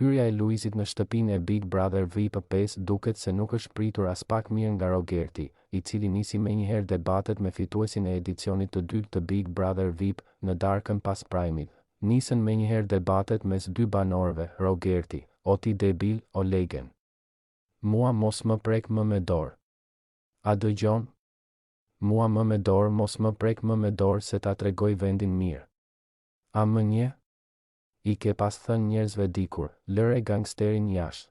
Hyrja e Luizit në shtëpinë e Big Brother VIP 5 duket se nuk është pritur as pak mirë nga Rogerti, i cili nisi menjëherë debatet me fituesin e edicionit të dytë të Big Brother VIP në darkën pas Prime-it. Nisën menjëherë debatet mes dy banorëve, Rogerti, o ti debil, o legen. Mua mos më prek më me dorë. A dëgjon? Mua më me dorë mos më prek më me dorë se ta tregoj vendin mirë. A më nje? I ke pas thënë njerëzve dikur, lëre gangsterin jashtë.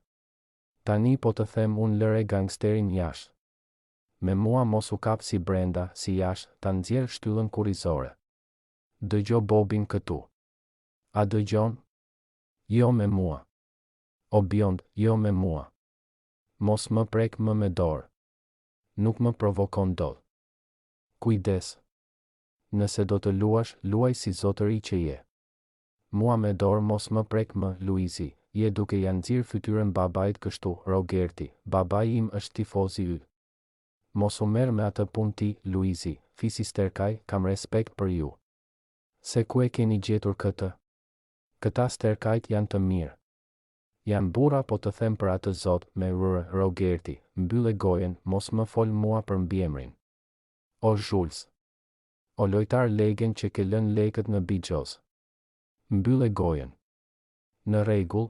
Tani po të them unë lëre gangsterin jashtë. Me mua mos u kap si brenda, si jashtë, ta nxjerr shtyllën kurrizore. Dëgjo Bobin këtu. A dëgjon? Jo me mua. O bjond, jo me mua. Mos më prek më me dorë. Nuk më provokon dot. Kujdes. Nëse do të luash, luaj si zotëri që je. Mua me dorë mos më prek më, Luizi, je duke ja nxirr fytyrën babait kështu, Rogerti, babai im është tifozi yt. Mos u merr me atë punë ti, Luizi, fisi sterkaj, kam respekt për ju. Se ku e keni gjetur këtë? Këta sterkajt janë të mirë. Janë burra po të them për atë zot, me rrë, Rogerti, mbylle gojen, mos më fol mua për mbiemrin. O Zhuls. O lojtar legen që ke lënë lekët në Bixhoz. Mbylle gojen. Në rregull,